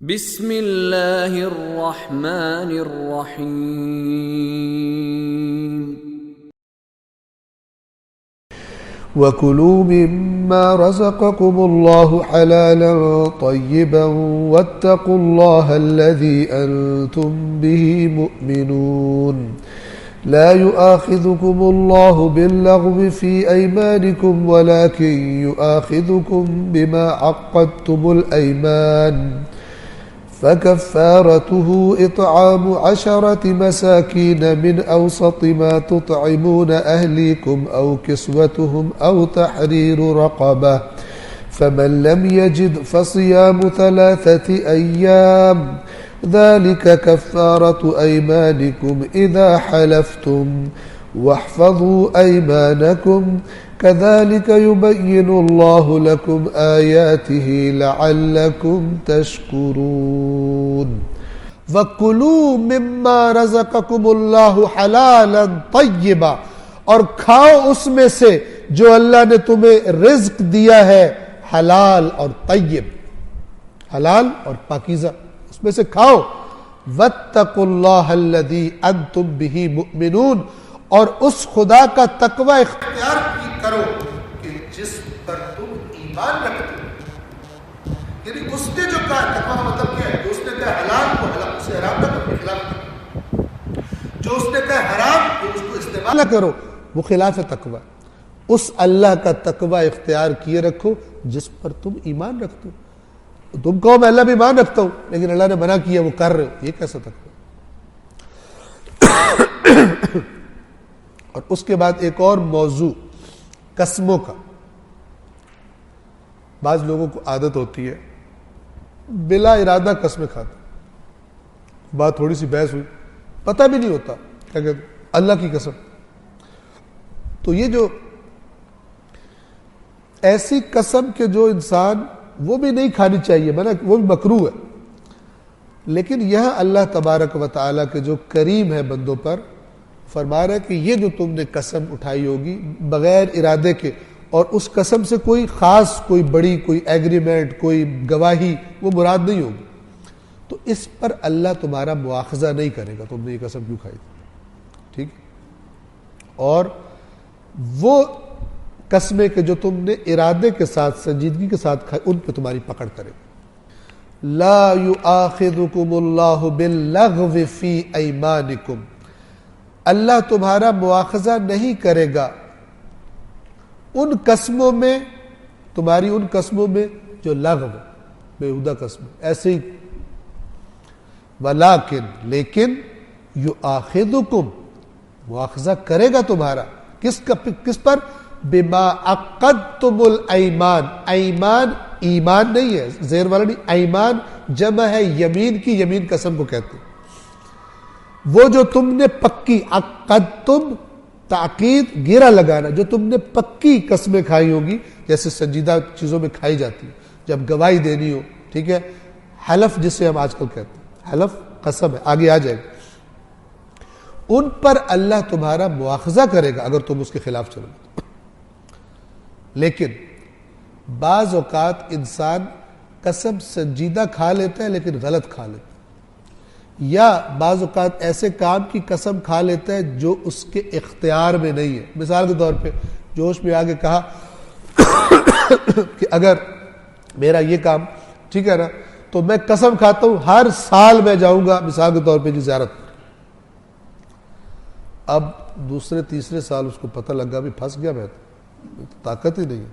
بسم اللہ الرحمن الرحیم وَكُلُوا مِمَّا رَزَقَكُمُ اللَّهُ حَلَالًا طَيِّبًا وَاتَّقُوا اللَّهَ الَّذِي أَنْتُمْ بِهِ مُؤْمِنُونَ لَا يُؤَاخِذُكُمُ اللَّهُ بِاللَّغْوِ فِي أَيْمَانِكُمْ وَلَكِنْ يُؤَاخِذُكُمْ بِمَا عَقَّدتُّمُ الْأَيْمَانَ فكفارته إطعام 10 مساكين من أوسط ما تطعمون أهليكم أو كسوتهم أو تحرير رقبة فمن لم يجد فصيام 3 أيام ذلك كفارة أيمانكم إذا حلفتم واحفظوا أيمانكم كذلك يبين الله لكم آياته لعلكم تشكرون وَكُلُوا مِمَّا رَزَقَكُمُ اللَّهُ حَلَالًا طَيِّبًا اور کھاؤ اس میں سے جو اللہ نے تمہیں رزق دیا ہے حلال اور طیب، حلال اور پاکیزہ، اس میں سے کھاؤ وَاتَّقُوا اللَّهَ الَّذِي أَنْتُمْ بِهِ مُؤْمِنُونَ اور اس خدا کا تقوی اختیار کرو کہ جس پر تم ایمان رکھتے ہو، یعنی اس نے جو کہا تقوی کا مطلب کیا ہے؟ جو اس نے کہا حلال کو حلال اسے حرام نہ کرو، خلاف کرو، جو اس نے کہا حرام تو اس کو استعمال نہ کرو، وہ خلاف تقوی۔ اس اللہ کا تقوی اختیار کیے رکھو جس پر تم ایمان رکھتے ہو۔ تم کہو میں اللہ بھی ایمان رکھتا ہوں لیکن اللہ نے منع کیا وہ کر رہے ہو، یہ کیسا تقوی؟ اور اس کے بعد ایک اور موضوع قسموں کا۔ بعض لوگوں کو عادت ہوتی ہے بلا ارادہ قسمیں کھاتے، بات تھوڑی سی بحث ہوئی پتہ بھی نہیں ہوتا کیا کہتے اللہ کی قسم۔ تو یہ جو ایسی قسم کے جو انسان وہ بھی نہیں کھانی چاہیے، میں نے وہ بھی مکروہ ہے، لیکن یہاں اللہ تبارک و تعالیٰ کے جو کریم ہے بندوں پر فرما رہا ہے کہ یہ جو تم نے قسم اٹھائی ہوگی بغیر ارادے کے، اور اس قسم سے کوئی خاص کوئی بڑی کوئی ایگریمنٹ کوئی گواہی وہ مراد نہیں ہوگی، تو اس پر اللہ تمہارا مواخذہ نہیں کرے گا تم نے یہ قسم کیوں کھائی تھی، ٹھیک؟ اور وہ قسمیں کہ جو تم نے ارادے کے ساتھ سنجیدگی کے ساتھ کھائی ان پہ تمہاری پکڑ کرے گا۔ لا یؤاخذکم اللہ باللغو فی ایمانکم، اللہ تمہارا مواخذہ نہیں کرے گا ان قسموں میں، تمہاری ان قسموں میں جو لغو بےہودہ قسم ایسے ہی، ولیکن لیکن یؤاخذکم مواخذہ کرے گا تمہارا کس پر؟ بما عقدتم الایمان، ایمان ایمان نہیں ہے زیر والا نہیں، ایمان جمع ہے یمین کی، یمین قسم کو کہتے ہیں، وہ جو تم نے پکی عقدتم تاکید گرا لگانا، جو تم نے پکی قسمیں کھائی ہوگی جیسے سنجیدہ چیزوں میں کھائی جاتی ہے جب گواہی دینی ہو، ٹھیک ہے، حلف جسے ہم آج کل کہتے ہیں، حلف قسم ہے، آگے آ جائے گا، ان پر اللہ تمہارا مواخذہ کرے گا اگر تم اس کے خلاف چلو گے۔ لیکن بعض اوقات انسان قسم سنجیدہ کھا لیتا ہے لیکن غلط کھا لیتا ہے، یا بعض اوقات ایسے کام کی قسم کھا لیتا ہے جو اس کے اختیار میں نہیں ہے۔ مثال کے طور پہ جوش میں آگے کہا کہ اگر میرا یہ کام ٹھیک ہے نا تو میں قسم کھاتا ہوں ہر سال میں جاؤں گا مثال کے طور پہ جی زیارت۔ اب دوسرے تیسرے سال اس کو پتہ لگا بھی پھنس گیا، میں تو طاقت ہی نہیں ہے،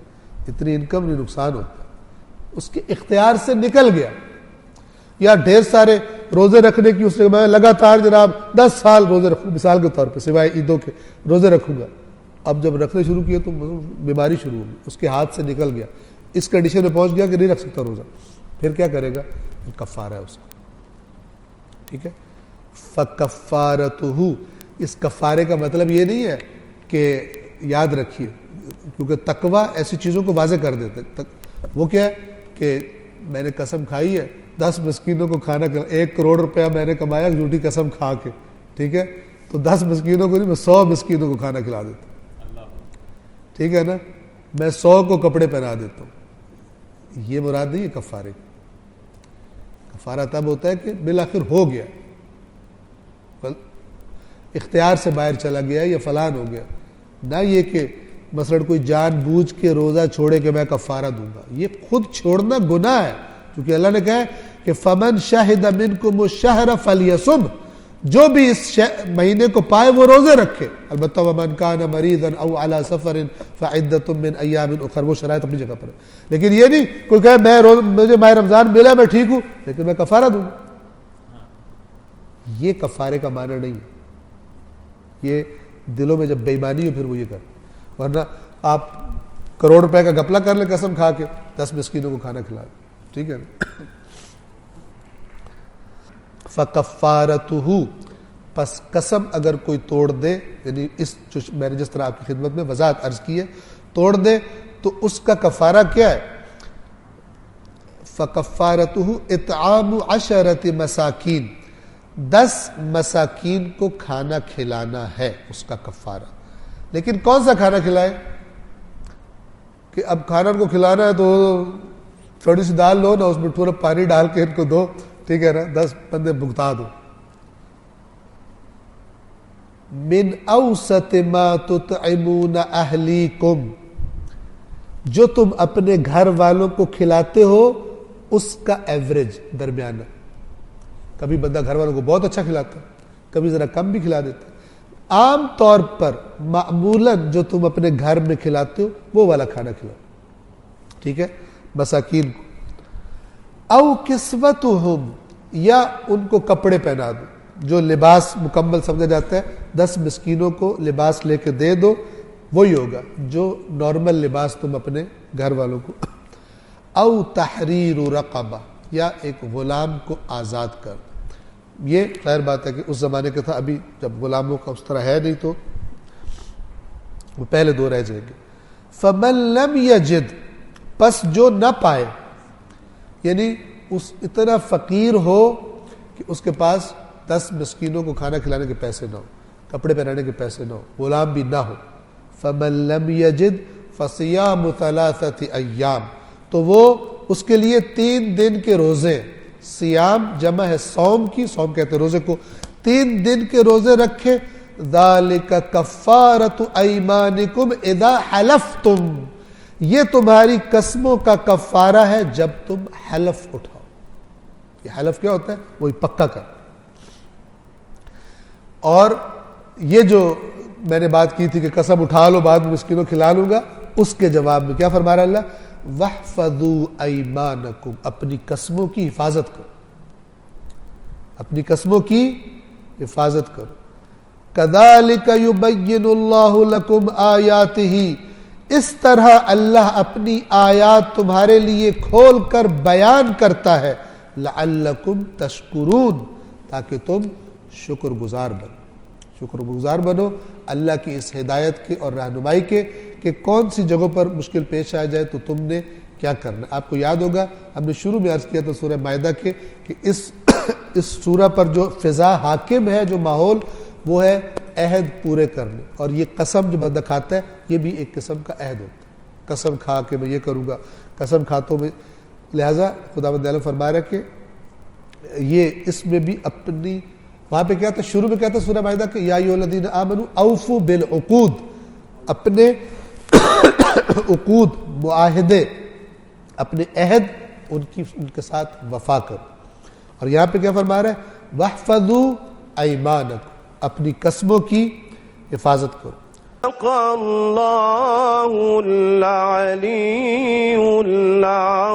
اتنی انکم نہیں، نقصان ہوتا ہے، اس کے اختیار سے نکل گیا۔ یا ڈھیر سارے روزے رکھنے کی اس نے میں لگاتار جناب 10 سال روزے رکھوں مثال کے طور پہ سوائے عیدوں کے روزے رکھوں گا، اب جب رکھنے شروع کیے تو بیماری شروع ہوگی، اس کے ہاتھ سے نکل گیا، اس کنڈیشن میں پہنچ گیا کہ نہیں رکھ سکتا روزہ، پھر کیا کرے گا؟ کفارہ ہے اس کا، ٹھیک ہے۔ فکفارتہ، اس کفارے کا مطلب یہ نہیں ہے کہ یاد رکھیے کیونکہ تقوی ایسی چیزوں کو واضح کر دیتے، وہ کیا ہے کہ میں نے قسم کھائی ہے 10 مسکینوں کو کھانا، 1 کروڑ روپیہ میں نے کمایا جھوٹی قسم کھا کے، ٹھیک ہے، تو 10 مسکینوں کو نہیں میں 100 مسکینوں کو کھانا کھلا دیتا ہوں، ٹھیک ہے نا، میں 100 کو کپڑے پہنا دیتا ہوں، یہ مراد نہیں ہے کفارے۔ کفارہ تب ہوتا ہے کہ بالآخر ہو گیا، اختیار سے باہر چلا گیا یا فلان ہو گیا، نہ یہ کہ مثلا کوئی جان بوجھ کے روزہ چھوڑے کہ میں کفارہ دوں گا. یہ خود چھوڑنا گناہ ہے، کیونکہ اللہ نے کہا ہے کہ فمن شہد منکم الشہر فلیصم، جو بھی اس مہینے کو پائے وہ روزے رکھے. البتہ ومن کان مریضا او علی سفر فعدۃ من ایام اخر، وہ شرائط اپنی جگہ پر ہے. لیکن یہ نہیں کوئی کہے مجھے ماہ رمضان ملا میں ٹھیک ہوں لیکن میں کفارہ دوں گا. یہ کفارے کا معنی نہیں ہے. یہ دلوں میں جب بے ایمانی ہو پھر وہ یہ کر، ورنہ آپ کروڑ روپے کا گھپلہ کر لیں قسم کھا کے 10 مسکینوں کو کھانا کھلا دیں، ٹھیک ہے نا. فَكَفَّارَتُهُ، پس قسم اگر کوئی توڑ دے، یعنی اس جو میں نے جس طرح آپ کی خدمت میں وضاحت عرض کی ہے، توڑ دے تو اس کا کفارہ کیا ہے؟ فَكَفَّارَتُهُ اطعام 10 مساکین، 10 مساکین کو کھانا کھلانا ہے اس کا کفارہ. لیکن کون سا کھانا کھلائے؟ کہ اب کھانا ان کو کھلانا ہے تو تھوڑی سی دال لو نا، اس میں تھوڑا پانی ڈال کے ان کو دو، ٹھیک ہے نا، 10 بندے بھگتا دو. من اوسط ما تطعمون اہلیکم، جو تم اپنے گھر والوں کو کھلاتے ہو اس کا ایوریج، درمیانہ. کبھی بندہ گھر والوں کو بہت اچھا کھلاتا ہے، کبھی ذرا کم بھی کھلا دیتا ہے. عام طور پر معمولاً جو تم اپنے گھر میں کھلاتے ہو وہ والا کھانا کھلاؤ، ٹھیک ہے، مساکین کو. او کسوتہم، یا ان کو کپڑے پہنا دو، جو لباس مکمل سمجھا جاتا ہے. 10 مسکینوں کو لباس لے کے دے دو، وہی ہوگا جو نارمل لباس تم اپنے گھر والوں کو. او تحریر رقبہ، یا ایک غلام کو آزاد کر. یہ خیر بات ہے کہ اس زمانے کا تھا، ابھی جب غلاموں کا اس طرح ہے نہیں تو وہ پہلے 2 رہ جائیں گے. فمن لم یجد، پس جو نہ پائے، یعنی اس اتنا فقیر ہو کہ اس کے پاس 10 مسکینوں کو کھانا کھلانے کے پیسے نہ ہو، کپڑے پہنانے کے پیسے نہ ہو، غلام بھی نہ ہو. فمن لم یجد فصیام 3 ایام، تو وہ اس کے لیے 3 دن کے روزے، سیام جمع ہے صوم کی، صوم کہتے ہیں روزے کو، 3 دن کے روزے رکھے. ذالک کفارۃ ایمانکم اذا حلفتم، یہ تمہاری قسموں کا کفارہ ہے جب تم حلف اٹھاؤ. یہ حلف کیا ہوتا ہے؟ وہی پکا کر. اور یہ جو میں نے بات کی تھی کہ قسم اٹھا لو بعد میں مسکینوں کھلا لوں گا، اس کے جواب میں کیا فرما رہا اللہ؟ وَاحْفَظُوا أَيْمَانَكُمْ، اپنی قسموں کی حفاظت کرو، اپنی قسموں کی حفاظت کرو. كَذَلِكَ يُبَيِّنُ اللَّهُ لَكُمْ آيَاتِهِ، اس طرح اللہ اپنی آیات تمہارے لیے کھول کر بیان کرتا ہے. لَعَلَّكُمْ تَشْكُرُونَ، تاکہ تم شکر گزار بنو اللہ کی اس ہدایت کے اور رہنمائی کے کہ کون سی جگہوں پر مشکل پیش آ جائے تو تم نے کیا کرنا. آپ کو یاد ہوگا ہم نے شروع میں عرض کیا تھا سورہ مائدہ کے کہ اس سورہ پر جو فضا حاکم ہے، جو ماحول، وہ ہے عہد پورے کرنے. اور یہ قسم جو بندہ کھاتا ہے یہ بھی ایک قسم کا عہد ہوتا ہے، قسم کھا کے میں یہ کروں گا، قسم کھاتوں میں. لہٰذا خداوند عالم فرما رہا ہے کہ یہ اس میں بھی اپنی، وہاں پہ کیا تھا شروع میں کیا تھا سورہ مائدہ کہ یا ایھا الذین آمنوا اوفوا بالعقود، اپنے عقود، معاہدے، اپنے عہد ان کے ساتھ وفا کرو. اور یہاں پہ کیا فرما رہا ہے؟ واحفظوا ایمانکم، اپنی قسموں کی حفاظت کرو. اللہ العلی العظیم.